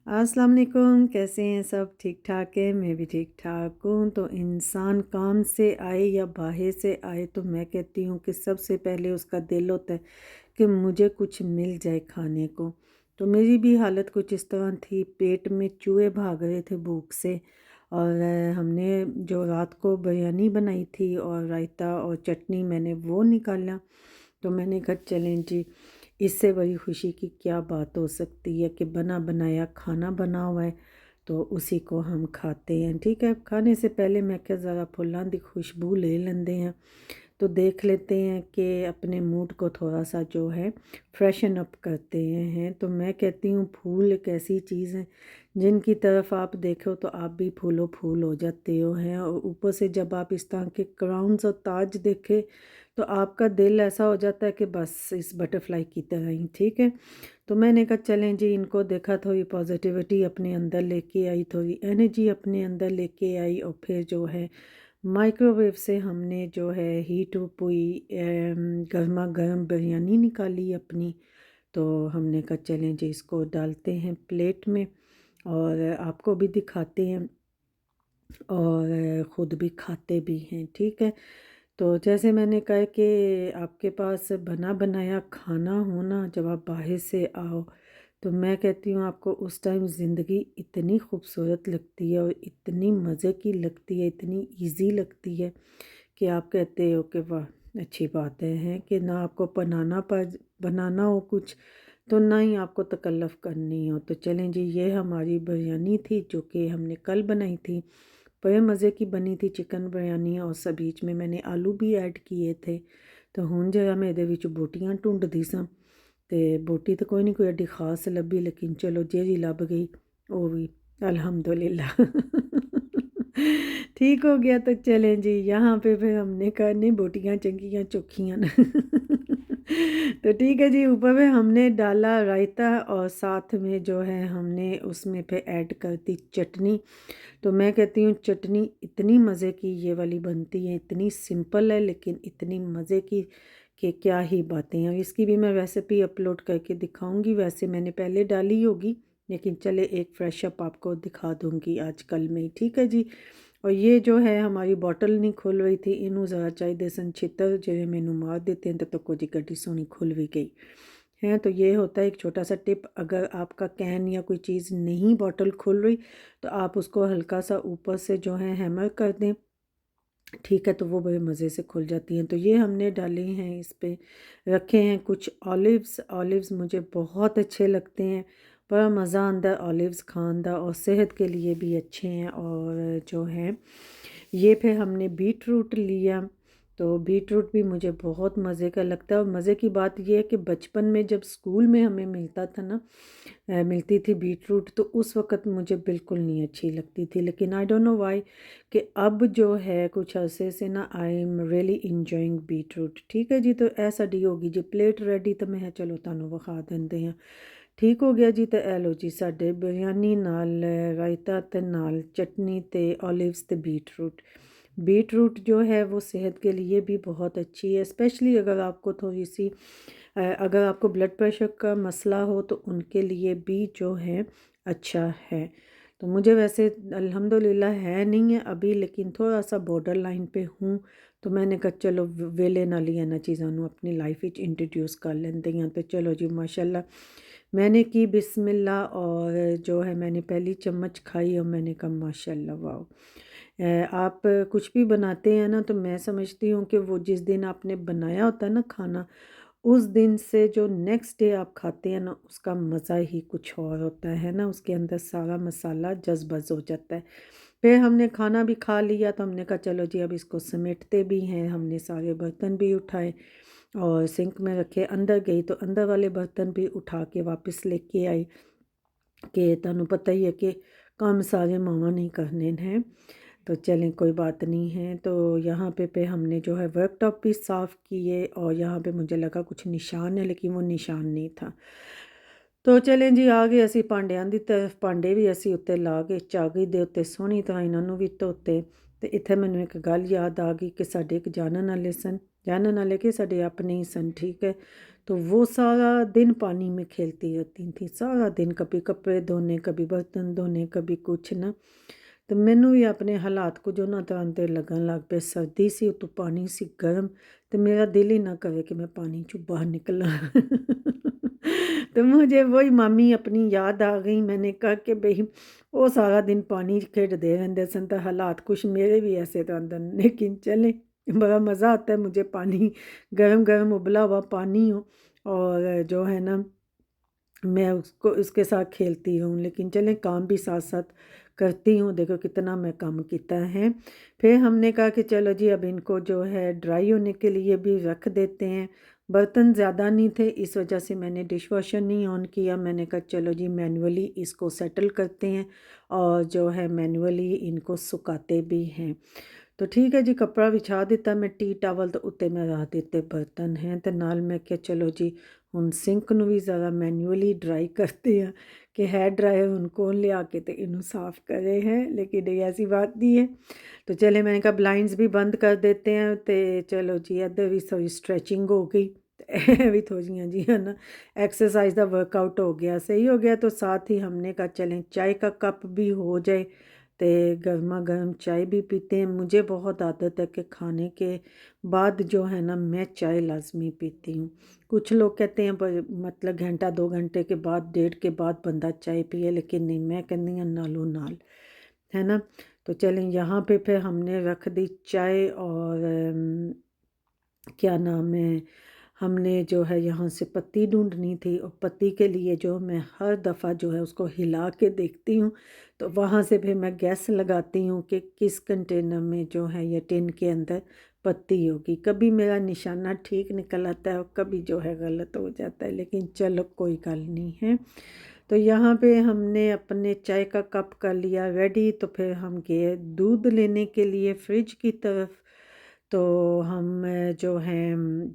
अस्सलाम वालेकुम। कैसे हैं सब? ठीक ठाक है, मैं भी ठीक ठाक हूँ। तो इंसान काम से आए या बाहर से आए तो मैं कहती हूँ कि सबसे पहले उसका दिल होता है कि मुझे कुछ मिल जाए खाने को। तो मेरी भी हालत कुछ इस तरह थी, पेट में चूहे भाग रहे थे भूख से। और हमने जो रात को बिरयानी बनाई थी और रायता और चटनी मैंने वो निकाला। तो मैंने कहा चलें जी, इससे बड़ी खुशी की क्या बात हो सकती है कि बना बनाया खाना बना हुआ है तो उसी को हम खाते हैं। ठीक है, खाने से पहले मैं क्या ज़रा फुल्लां दी खुशबू ले लेंदे हैं तो देख लेते हैं कि अपने मूड को थोड़ा सा जो है फ्रेशन अप करते हैं। तो मैं कहती हूँ फूल एक ऐसी चीज़ है जिनकी तरफ आप देखो तो आप भी फूलो फूल हो जाते हो हैं। और ऊपर से जब आप इस तरह के क्राउन्स और ताज देखे तो आपका दिल ऐसा हो जाता है कि बस इस बटरफ्लाई की तरह ही। ठीक है, तो मैंने कहा चलें जी, इनको देखा, थोड़ी पॉजिटिविटी अपने अंदर लेके आई, थोड़ी एनर्जी अपने अंदर लेके आई। और फिर जो है माइक्रोवेव से हमने जो है हीट अप हुई गर्मा गर्म बिरयानी निकाली अपनी। तो हमने कहा चलें जी, इसको डालते हैं प्लेट में और आपको भी दिखाते हैं और ख़ुद भी खाते भी हैं। ठीक है, तो जैसे मैंने कहा कि आपके पास बना बनाया खाना हो ना, जब आप बाहर से आओ तो मैं कहती हूँ आपको उस टाइम ज़िंदगी इतनी खूबसूरत लगती है और इतनी मज़े की लगती है, इतनी इजी लगती है कि आप कहते हो कि वाह, अच्छी बात है कि ना आपको बनाना हो कुछ, तो ना ही आपको तकल्लफ़ करनी हो। तो चलें जी, ये हमारी बिरयानी थी जो कि हमने कल बनाई थी, बड़े मज़े की बनी थी चिकन बिरयानी। और सब बीच में मैंने आलू भी ऐड किए थे। तो हुण जरा मैं ਇਹਦੇ ਵਿੱਚ ਬੋਟੀਆਂ ਢੂੰਡਦੀ ਸਾਂ ਤੇ ਬੋਟੀ ਤਾਂ कोई नहीं कोई एडी ख़ास लभी, लेकिन चलो जेही लभ गई वो भी अल्हम्दुलिल्लाह ठीक हो गया। तो चलें जी, यहाँ पे फिर हमने कहा नहीं बोटियाँ चंगियाँ चोखियाँ तो ठीक है जी, ऊपर में हमने डाला रायता और साथ में जो है हमने उसमें पे ऐड कर दी चटनी। तो मैं कहती हूँ चटनी इतनी मज़े की ये वाली बनती है, इतनी सिंपल है लेकिन इतनी मज़े की कि क्या ही बातें हैं। इसकी भी मैं रेसिपी अपलोड करके दिखाऊंगी, वैसे मैंने पहले डाली होगी लेकिन चले एक फ्रेश अप आपको दिखा दूंगी आजकल में ही। ठीक है जी, और ये जो है हमारी बॉटल नहीं खुल रही थी, इनू ज़रा चाहिए सन छितर जो मैनू मार देते हैं तो कुछ गड्डी सोनी खुल भी गई है। तो ये होता है एक छोटा सा टिप, अगर आपका कैन या कोई चीज़ नहीं बॉटल खुल रही तो आप उसको हल्का सा ऊपर से जो है हैमर कर दें, ठीक है, तो वो बड़े मज़े से खुल जाती हैं। तो ये हमने डाले हैं, इस पे रखे हैं कुछ ऑलिव्स। ऑलिव्स मुझे बहुत अच्छे लगते हैं, बड़ा मज़ा आता है ऑलिव्स खान दा और सेहत के लिए भी अच्छे हैं। और जो है ये फिर हमने बीट रूट लिया, तो बीट रूट भी मुझे बहुत मज़े का लगता है। और मज़े की बात ये है कि बचपन में जब स्कूल में हमें मिलता था ना, मिलती थी बीट रूट, तो उस वक़्त मुझे बिल्कुल नहीं अच्छी लगती थी, लेकिन आई डोंट नो व्हाई कि अब जो है कुछ अरसे से ना I am really enjoying beetroot. ठीक है जी, तो ए साडी होगी जी प्लेट रेडी, तो मैं चलो तुहानू विखा दिंदे हैं। ठीक हो गया जी, तो ए लो जी साडे बिरयानी नाल रायता ते नाल चटनी ते ऑलिव्स ते बीट रूट। बीट रूट जो है वो सेहत के लिए भी बहुत अच्छी है, स्पेशली अगर आपको थोड़ी सी अगर आपको ब्लड प्रेशर का मसला हो तो उनके लिए भी जो है अच्छा है। तो मुझे वैसे अल्हम्दुलिल्लाह है नहीं है अभी, लेकिन थोड़ा सा बॉर्डर लाइन पे हूँ, तो मैंने कहा चलो वेले नाल ही इन्हां चीज़ां नूं अपनी लाइफ विच इंट्रोड्यूस कर लेंदे हां। तो चलो जी माशाल्लाह मैंने की बिस्मिल्लाह और जो है मैंने पहली चम्मच खाई और मैंने कहा माशाल्लाह वाओ। आप कुछ भी बनाते हैं ना, तो मैं समझती हूँ कि वो जिस दिन आपने बनाया होता है ना खाना, उस दिन से जो नेक्स्ट डे आप खाते हैं ना, उसका मज़ा ही कुछ और होता है ना, उसके अंदर सारा मसाला जज़-बज़ हो जाता है। फिर हमने खाना भी खा लिया तो हमने कहा चलो जी अब इसको समेटते भी हैं। हमने सारे बर्तन भी उठाए और सिंक में रखे, अंदर गई तो अंदर वाले बर्तन भी उठा के वापस लेके आई कि तुहानू पता ही है कि काम सारे मावां ने ही करने हैं। तो चलें कोई बात नहीं है। तो यहाँ पे हमने जो है वर्कटॉप भी साफ़ किए और यहाँ पे मुझे लगा कुछ निशान है, लेकिन वो निशान नहीं था। तो चलें जी आ गए असी भांडिਆਂ ਦੀ तरफ, भांडे भी असी उत्ते ला के चागी दे उत्ते सोहनी तरह इन्हां नूं भी धोते। ते इत्थे मैनूं एक गल याद आ गई कि साडे एक जानन वाले सन, जानन वाले कि साडे अपने ही सन। ठीक है, तो वो सारा दिन पानी में खेलती रहती थी, सारा दिन, कभी कपड़े धोने, कभी बर्तन धोने, कभी कुछ ना। तो मैनू भी अपने हालात को जो ना तुरंत लगन लग पे, सर्दी सी तो पानी सी गर्म, तो मेरा दिल ही ना करे कि मैं पानी चो बाहर निकला। तो मुझे वही मामी अपनी याद आ गई। मैंने कहा कि भाई वो सारा दिन पानी खेडते रहते सन, तो हालात कुछ मेरे भी ऐसे तो अंदर, लेकिन चले, बड़ा मज़ा आता है मुझे पानी, गरम गरम उबला हुआ पानी हो और जो है ना मैं उसको उसके साथ खेलती हूँ। लेकिन चलें, काम भी साथ साथ करती हूँ। देखो कितना मैं काम किया है। फिर हमने कहा कि चलो जी अब इनको जो है ड्राई होने के लिए भी रख देते हैं। बर्तन ज़्यादा नहीं थे, इस वजह से मैंने डिश वॉशर नहीं ऑन किया। मैंने कहा चलो जी मैनुअली इसको सेटल करते हैं और जो है मैनुअली इनको सुखाते भी हैं। तो ठीक है जी, कपड़ा बिछा दिता मैं, टी टावल, तो उत्ते मैं रख दिते बर्तन हैं। तो नाल मैं क्या चलो जी ਹੁਣ ਸਿੰਕ ਨੂੰ ਵੀ ज़्यादा मैनुअली ड्राई करते हैं कि हेयर ड्रायर उनको लिया के तो इन्हों साफ़ करे हैं, लेकिन ये ऐसी बात नहीं है। तो चले, मैंने कहा ब्लाइंड्स भी बंद कर देते हैं। तो चलो जी इधर भी थोड़ी स्ट्रैचिंग हो गई, भी थोड़ियाँ जी है ना एक्सरसाइज का वर्कआउट हो गया, सही हो गया। तो साथ ही हमने कहा चलें चाय का कप भी हो जाए, तो गर्मा गर्म चाय भी पीते हैं। मुझे बहुत आदत है कि खाने के बाद जो है ना मैं चाय लाजमी पीती हूँ। कुछ लोग कहते हैं पर मतलब घंटा 2 घंटे के बाद, डेढ़ के बाद बंदा चाय पिए, लेकिन नहीं, मैं कहती हूँ नालों नाल, है ना। तो चलें, यहाँ पे फिर हमने रख दी चाय और क्या नाम है, हमने जो है यहाँ से पत्ती ढूंढनी थी, और पत्ती के लिए जो मैं हर दफ़ा जो है उसको हिला के देखती हूँ। तो वहाँ से फिर मैं गैस लगाती हूँ कि किस कंटेनर में जो है या टिन के अंदर पत्ती होगी। कभी मेरा निशाना ठीक निकल आता है और कभी जो है गलत हो जाता है, लेकिन चलो कोई गल नहीं है। तो यहाँ पे हमने अपने चाय का कप कर लिया रेडी। तो फिर हम गए दूध लेने के लिए फ्रिज की तरफ। तो हम जो है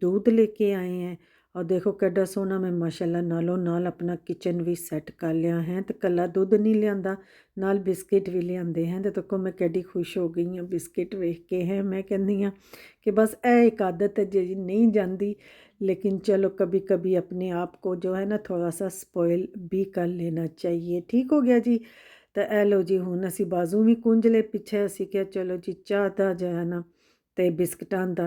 दूध लेके आए हैं, और देखो केडा सोहना मैं माशाल्लाह नालों नाल अपना किचन भी सैट कर लिया है। तो कला दूध नहीं लिया, नाल बिस्किट भी लियाते हैं। तो देखो मैं केडी खुश हो गई हाँ बिस्किट वेख के। हैं मैं कहनी हाँ कि बस ए एक आदत है जी नहीं जाती, लेकिन चलो कभी कभी अपने आप को जो है ना थोड़ा सा स्पॉइल भी कर लेना चाहिए। ठीक हो गया जी। तो ए लो जी हुण असी बाजू भी कुंज ले पिछे, असी क्या चलो जी चाह दा जो है ना ਤੇ ਬਿਸਕਟਾਂ ਦਾ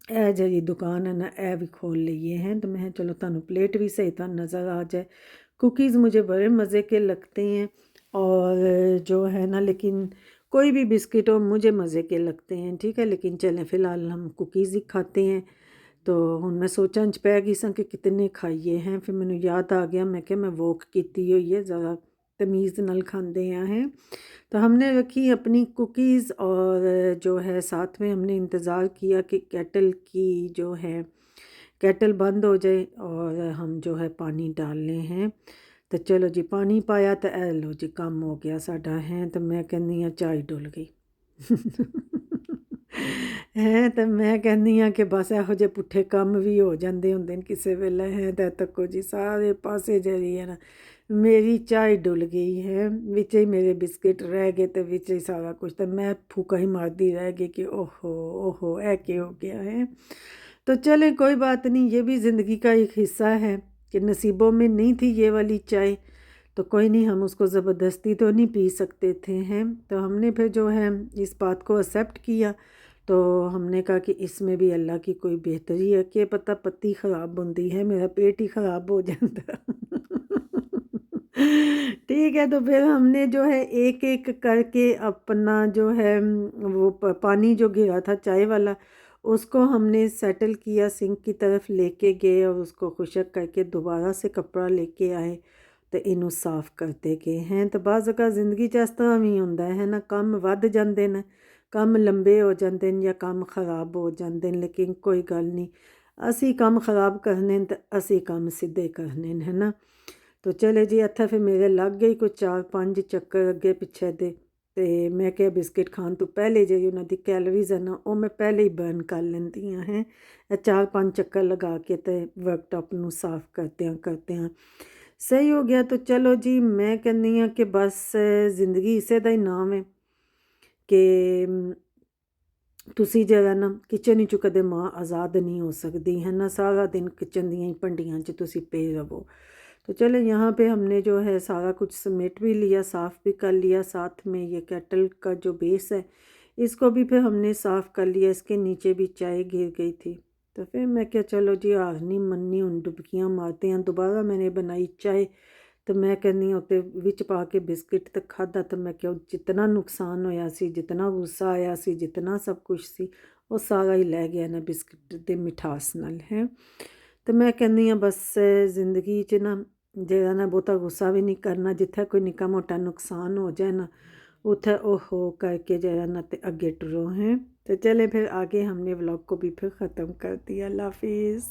ਇਹ ਜਿਹੜੀ ਦੁਕਾਨ है ना ਇਹ भी खोल लिए हैं। तो मैं चलो ਤੁਹਾਨੂੰ प्लेट भी सही था नज़र आ जाए। कुकीज़ मुझे बड़े मज़े के लगते हैं और जो है ना, लेकिन कोई भी बिस्किट हो मुझे मज़े के लगते हैं, ठीक है। लेकिन चलें फ़िलहाल हम कुकीज़ ही खाते हैं। तो हुण मैं सोचन च पै गई सा कि कितने खाइए हैं। फिर मैनू याद आ गया, मैं क्या मैं वॉक की हुई है, ज़रा तमीज़ नाल खांदे हैं। तो हमने रखी अपनी कुकीज़ और जो है साथ में हमने इंतज़ार किया कि केटल की जो है केटल बंद हो जाए और हम जो है पानी डालने हैं। तो चलो जी पानी पाया, तो ए लो जी काम हो गया साडा है। तो मैं कहनी हाँ चाय डुल गई। है तो मैं कहनी हाँ कि बस ਇਹੋ ਜਿਹੇ ਪੁੱਠੇ ਕੰਮ ਵੀ ਹੋ ਜਾਂਦੇ ਹੁੰਦੇ ਨੇ ਕਿਸੇ ਵੇਲੇ। है तो तको जी सारे पासे जरी है ना मेरी चाय डुल गई है, विच ही मेरे बिस्किट रह गए, तो विच ही सारा कुछ। तो मैं फूका ही मारती रह गई कि ओहो ओहो ऐ क्या हो गया है। तो चले कोई बात नहीं, ये भी ज़िंदगी का एक हिस्सा है कि नसीबों में नहीं थी ये वाली चाय, तो कोई नहीं, हम उसको ज़बरदस्ती तो नहीं पी सकते थे हैं। तो हमने फिर जो है इस बात को एक्सेप्ट किया। तो हमने कहा कि इसमें भी अल्लाह की कोई बेहतरी है, कि पता पत्ती ख़राब होती है, मेरा पेट ही ख़राब हो जाता। ठीक है। तो फिर हमने जो है एक एक करके अपना जो है वो पानी जो गिरा था चाय वाला, उसको हमने सेटल किया, सिंक की तरफ लेके गए और उसको खुशक करके दोबारा से कपड़ा लेके आए। तो इनू साफ़ करते गए हैं। तो बाज़ अगर ज़िंदगी च इस तरह भी होंदा है ना, काम वध जाते हैं, काम लंबे हो जाते हैं या काम ख़राब हो जाते हैं, लेकिन कोई गल नहीं, असी काम ख़राब करने तो असी काम सीधे करने है ना। तो चले जी इत्थे फिर मेरे लग गई कोई 4-5 चक्कर अगे पिछे दे। ते मैं क्या बिस्किट खान तो पहले जी उन्होंने कैलरीज है ना वो मैं पहले ही बर्न कर लेंदी हाँ। हैं 4-5 चक्कर लगा के तो वर्कटॉप नू साफ़ करते हैं सही हो गया। तो चलो जी मैं कहनी हाँ कि बस ज़िंदगी इसे दा ही नाम है कि ਤੁਸੀਂ ਜਿਹੜਾ ਨਾ ਕਿਚਨ ਵਿੱਚੋਂ ਕਦੇ ਮਾਂ ਆਜ਼ਾਦ नहीं हो सकती है ना, सारा दिन किचन ਦੀਆਂ ਹੀ ਭੰਡੀਆਂ 'ਚ ਤੁਸੀਂ ਪਏ रहो। तो चलो यहाँ पे हमने जो है सारा कुछ समेट भी लिया, साफ़ भी कर लिया। साथ में ये केटल का जो बेस है इसको भी फिर हमने साफ़ कर लिया, इसके नीचे भी चाय गिर गई थी। तो फिर मैं क्या चलो जी हार नहीं मन्नी, हुण डुबकियां मारते हैं। दोबारा मैंने बनाई चाय, तो मैं कहनी उत्ते विच पा के बिस्किट तो खाधा। तो मैं क्या जितना नुकसान होया सी, जितना गुस्सा आया सी, जितना सब कुछ सी वो सारा ही लै गया ना बिस्किट दे मिठास नाल है। तो मैं कहनी हाँ बस जिंदगी च ना ਜਿਹੜਾ ਨਾ ਬਹੁਤਾ ਗੁੱਸਾ ਵੀ ਨਹੀਂ ਕਰਨਾ, ਜਿੱਥੇ ਕੋਈ ਨਿੱਕਾ ਮੋਟਾ ਨੁਕਸਾਨ ਹੋ ਜਾए ना उधर ओहो करके जरा ना ते आगे टुरो हैं। तो चले फिर आगे हमने व्लॉग को भी फिर ख़त्म कर दिया। अल्लाह हाफिज़।